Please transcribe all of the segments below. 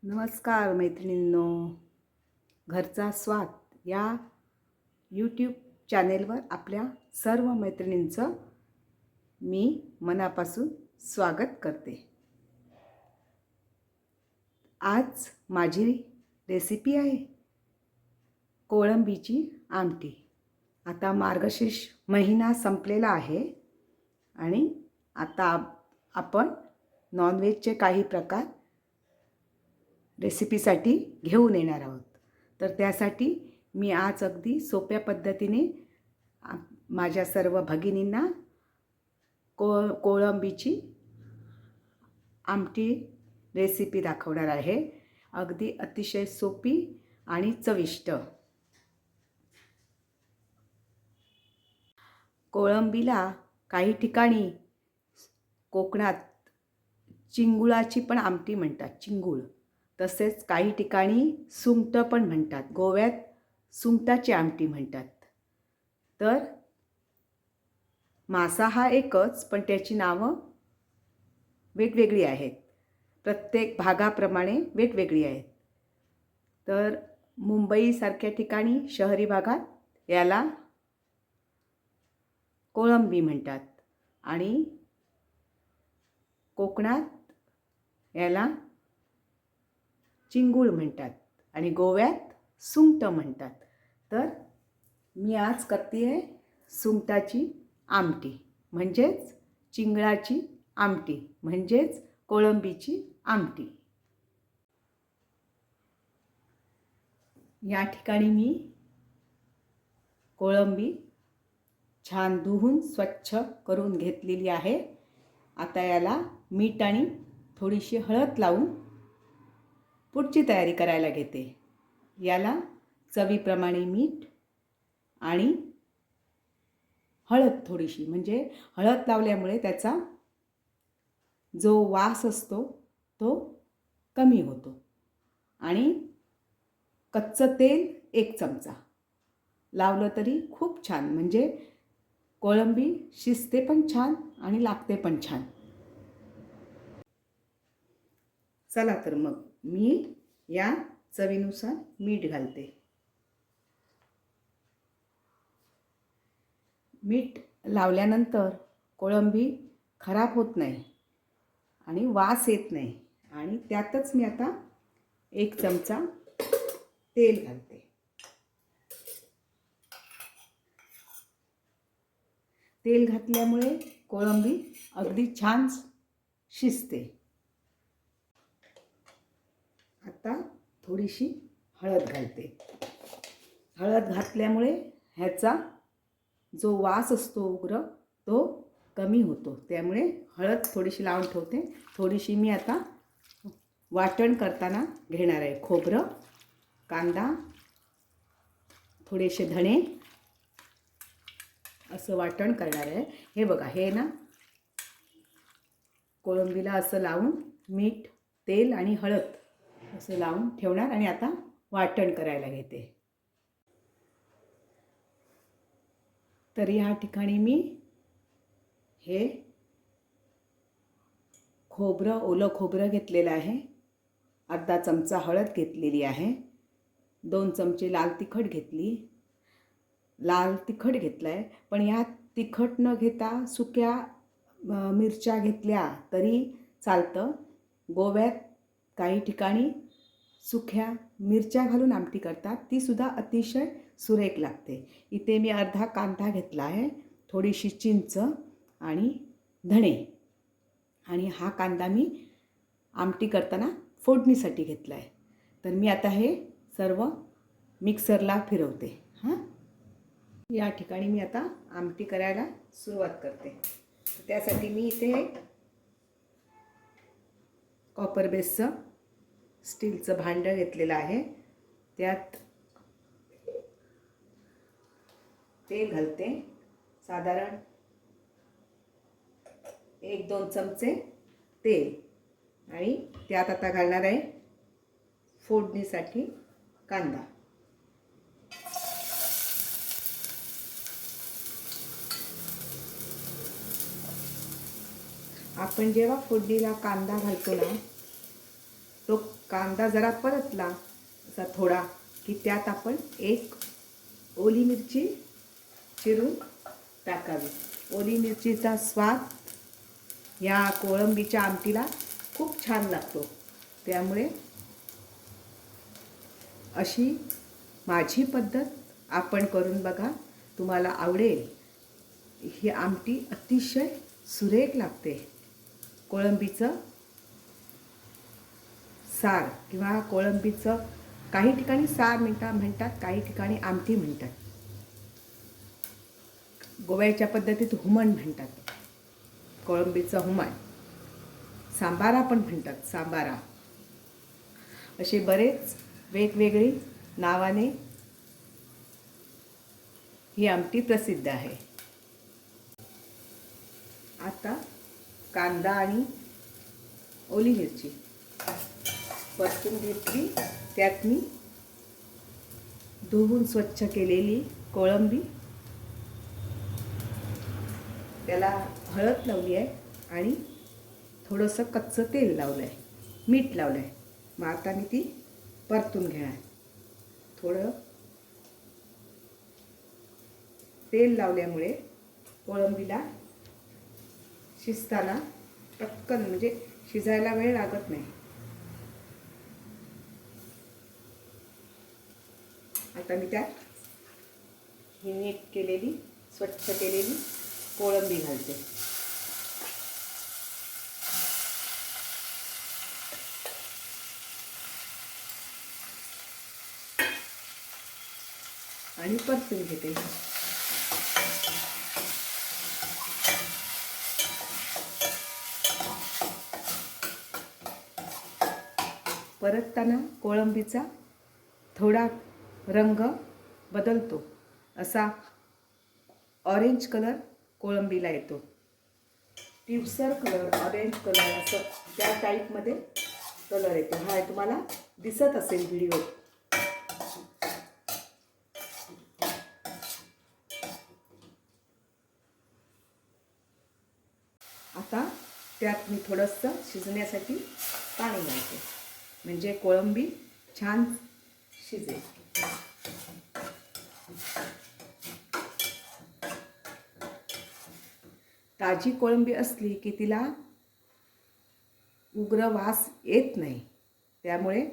नमस्कार मैत्रिणींनो, घरचा स्वाद या यूट्यूब चॅनेलवर आपल्या सर्व मैत्रिणींचं मी मनापासून स्वागत करते। आज माझी रेसिपी आहे कोळंबीची आमटी। आता मार्गशीर्ष महिना संपलेला आहे आणि आता आपण नॉनव्हेजचे काही प्रकार रेसिपीसाठी घेऊन येणार आहोत। तर त्यासाठी मी आज अगदी सोप्या पद्धतीने माझ्या सर्व भगिनींना कोळंबीची आमटी रेसिपी दाखवणार आहे। अगदी अतिशय सोपी आणि चविष्ट। कोळंबीला काही ठिकाणी कोकणात चिंगुळाची पण आमटी म्हणतात, चिंगूळ। तसेच काही ठिकाणी सुंगट पण म्हणतात, गोव्यात सुंगटाची आमटी म्हणतात। तर मासा हा एकच, पण त्याची नावं वेगवेगळी आहेत, प्रत्येक भागाप्रमाणे वेगवेगळी आहेत। तर मुंबईसारख्या ठिकाणी शहरी भागात याला कोळंबी म्हणतात आणि कोकणात याला चिंगूळ म्हणतात आणि गोव्यात सुंगट म्हणतात। तर मी आज करते आहे सुंगटाची आमटी, म्हणजेच चिंगळाची आमटी, म्हणजेच कोळंबीची आमटी। या ठिकाणी मी कोळंबी छान धुवून स्वच्छ करून घेतलेली आहे। आता याला मीठ आणि थोडीशी हळद लावून पुढची तयारी करायला घेते। याला चवीप्रमाणे मीठ आणि हळद थोडीशी, म्हणजे हळद लावल्यामुळे त्याचा जो वास असतो तो कमी होतो। आणि कच्चं तेल 1 चमचा लावलं तरी खूप छान, म्हणजे कोळंबी शिजते पण छान आणि लागते पण छान। चला तर मग मी या चवीनुसार मीठ घालते। मीठ लावल्यानंतर कोळंबी खराब होत नाही आणि वास येत नाही। आणि त्यातच मी आता 1 चमचा तेल घालते। तेल घातल्यामुळे कोळंबी अगदी छान शिजते। आता थोडीशी हळद घालते। हळद घातल्यामुळे ह्याचा जो वास असतो उग्र तो कमी होतो, त्यामुळे हळद थोडीशी लावून ठेवते। थोडीशी मी आता वाटण करताना घेणार आहे, खोबरं, कांदा, थोडेसे धणे असं वाटण करणार आहे। हे बघा, हे ना कोळंबीला असं लावून मीठ, तेल आणि हळद असं लावून ठेवणार आणि आता वाटण करायला घेते। तर या ठिकाणी मी हे खोबरं, ओलं खोबरं घेतलेलं आहे, अर्धा चमचा हळद घेतलेली आहे, 2 चमचे लाल तिखट घेतली, लाल तिखट घेतलं आहे। पण यात तिखट न घेता सुक्या मिरच्या घेतल्या तरी चालतं। गोव्यात काही ठिकाणी सुक्या मिरच्या घालून आमटी करतात, तीसुद्धा अतिशय सुरेख लागते। इथे मी अर्धा कांदा घेतला आहे, थोडीशी चिंच आणि धणे, आणि हा कांदा मी आमटी करताना फोडणीसाठी घेतला आहे। तर मी आता हे सर्व मिक्सरला फिरवते। या ठिकाणी मी आता आमटी करायला सुरुवात करते। त्यासाठी मी इथे कॉपर बेसचं स्टीलचं भांडं घेतलेलं आहे, त्यात तेल घालते, साधारण 1-2 चमचे तेल, आणि त्यात आता घालणार आहे फोडणीसाठी कांदा। आपण जेव्हा फोडणीला कांदा घालतो ना, तो कांदा जरा परतला असा थोडा की त्यात आपण एक ओली मिरची चिरून टाकावी. ओली मिरचीचा स्वाद या कोळंबीच्या आमटीला खूप छान लागतो. त्यामुळे अशी माझी पद्धत आपण करून बघा, तुम्हाला आवडेल. ही आमटी अतिशय सुरेख लागते. कोळंबीचं सार किंवा कोळंबीचं काही ठिकाणी सार म्हणतात, काही ठिकाणी आमटी म्हणतात. गोव्याच्या पद्धतीत हुमण म्हणतात, कोळंबीचं हुमण. सांबारा पण म्हणतात, सांबारा. असे बरेच वेगवेगळी नावाने ही आमटी प्रसिद्ध आहे. आता कांदा आणि ओली मिरची परतून घेतली. त्यात मी धुवून स्वच्छ केलेली कोळंबी, त्याला हळद लावली आहे आणि थोडंसं कच्चं तेल लावलं आहे, मीठ लावलं आहे. मग आता मी ती परतून घेणार. थोडं तेल लावल्यामुळे कोळंबीला शिजताना पटकन म्हणजे शिजायला वेळ लागत नाही. आता मी त्यात ही नीट केलेली स्वच्छ केलेली कोळंबी घालते. आणि परतून घेते. परतताना कोळंबीचा थोडा रंग बदलतो, असा ऑरेंज कलर कोळंबीला येतो. पिवसर कलर, ऑरेंज कलर असं त्या टाईपमध्ये कलर येतो. हा तुम्हाला दिसत असेल व्हिडिओ. आता त्यात मी थोडंसं शिजण्यासाठी पाणी घालते, म्हणजे कोळंबी छान शिजेल. ताजी कोळंबी असली की तिला उग्र वास येत नाही. त्यामुळे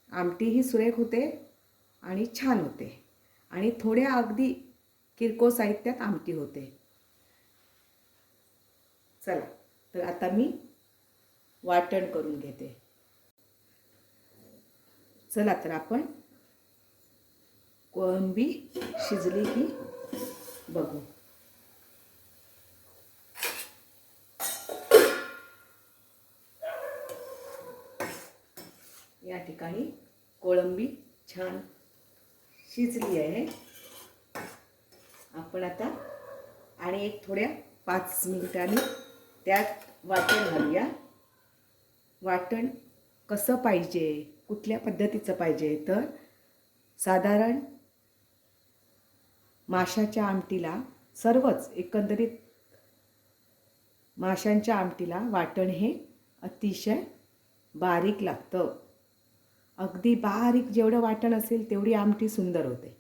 आमटीही सुरेख होते आणि छान होते आणि थोड्या अगदी किरकोळ साहित्यात आमटी होते. चला तर आता मी वाटण करून घेते. चला तर आपण कोळंबी शिजली की बघू. या ठिकाणी कोळंबी छान शिजली आहे. आपण आता आणि एक थोड्या 5 मिनिटांनी त्यात वाटण घालूया. वाटण कसं पाहिजे, कुठल्या पद्धतीचं पाहिजे, तर साधारण माशाच्या आमटीला सर्वच एकंदरीत माशांच्या आमटीला वाटण हे अतिशय बारीक लागतं. अगदी बारीक जेवढं वाटण असेल तेवढी आमटी सुंदर होते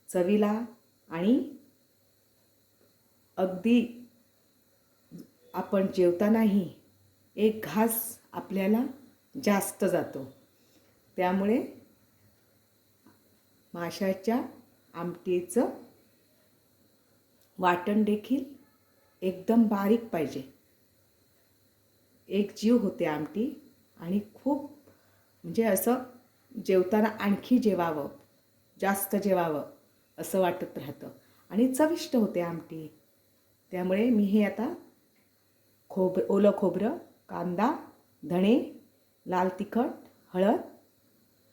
चवीला. आणि अगदी आपण जेवतानाही एक घास आपल्याला जास्त जातो. त्यामुळे माशाच्या आमटीचं वाटण देखील एकदम बारीक पाहिजे. एक जीव होते आमटी आणि खूप म्हणजे असं जेवताना आणखी जेवावं, जास्त जेवावं असं वाटत राहतं आणि चविष्ट होते आमटी. त्यामुळे मी हे आता ओलं खोबरं, कांदा, धणे, लाल तिखट, हळद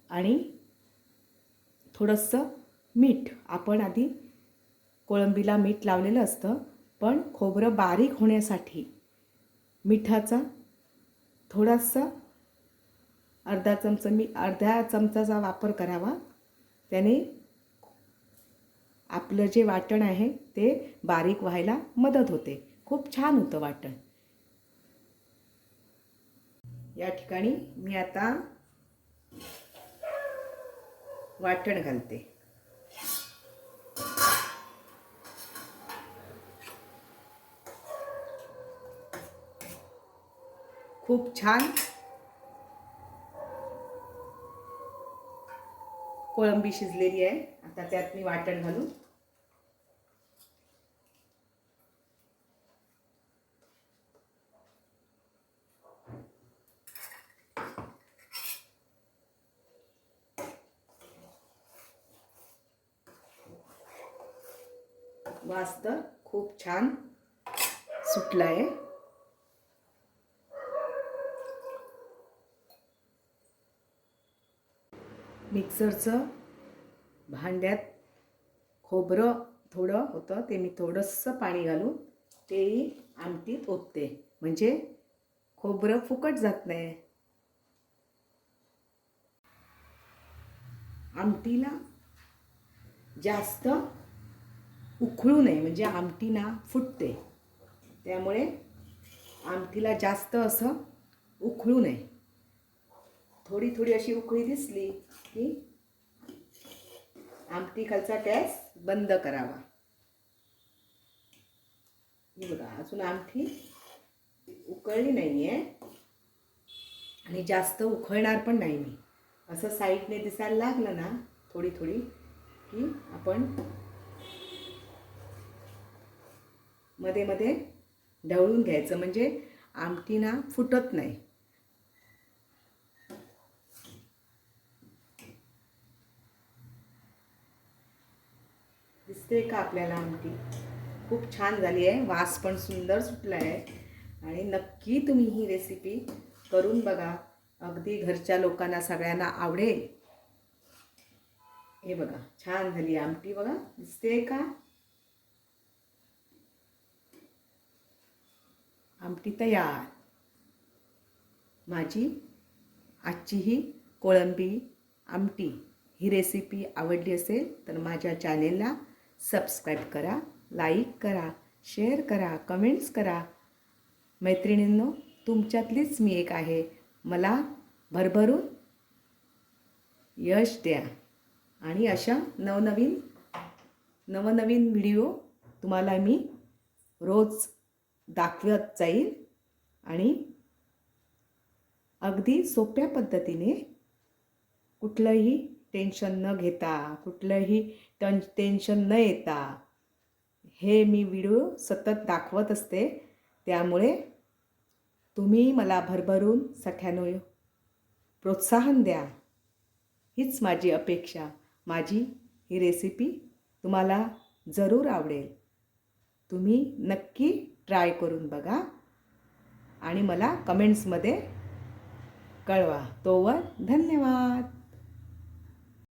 आणि थोडंसं मीठ. आपण आधी कोळंबीला मीठ लावलेलं असतं, पण खोबरं बारीक होण्यासाठी मिठाचा थोडासा अर्ध्या चमचाचा वापर करावा. त्याने आपलं जे वाटण आहे ते बारीक व्हायला मदत होते. खूप छान होतं वाटण. या ठिकाणी मी आता वाटण घालते. खूप छान कोळंबी शिजलेली आहे. आता त्यात मी वाटण घालू. वास तर खूप छान सुटला आहे. मिक्सरचं भांड्यात खोबरं थोडं होतं, ते मी थोडंसं पाणी घालून तेही आमटीत ओतते, म्हणजे खोबरं फुकट जात नाही. आमटीला जास्त उकळू नये, म्हणजे आमटी ना फुटते. त्यामुळे आमटीला जास्त असं उकळू नये. थोडी थोडी अशी उकळी दिसली की आमटी खालचा गॅस बंद करावा. ही बघा, अजून आमटी उकळली नाही आहे आणि जास्त उकळणार पण नाही मी. असं साईडने दिसायला लागलं ना थोडी थोडी की आपण मध्ये मध्ये ढवळून घ्यायचं, म्हणजे आमटी ना फुटत नाही. दिसते का आपल्याला? आमटी खूप छान झाली आहे, वास पण सुंदर सुटला आहे. आणि नक्की तुम्ही ही रेसिपी करून बघा, अगदी घरच्या लोकांना सगळ्यांना आवडेल. हे बघा, छान झाली आमटी, बघा दिसते का? आमटी तयार. माझी आजची ही कोळंबी आमटी ही रेसिपी आवडली असेल तर माझ्या चॅनेलला सबस्क्राईब करा, लाईक करा, शेअर करा, कमेंट्स करा. मैत्रिणींनो, तुमच्यातलीच मी एक आहे. मला भरभरून यश द्या आणि अशा नवनवीन व्हिडिओ तुम्हाला मी रोज दाखवत जाईल. आणि अगदी सोप्या पद्धतीने, कुठलंही टेन्शन न घेता, कुठलंही टेन्शन न येता हे मी व्हिडिओ सतत दाखवत असते. त्यामुळे तुम्ही मला भरभरून सगळ्यांनो प्रोत्साहन द्या, हीच माझी अपेक्षा. माझी ही रेसिपी तुम्हाला जरूर आवडेल. तुम्ही नक्की ट्राय करून बघा आणि मला कमेंट्समध्ये कळवा. तोवर धन्यवाद.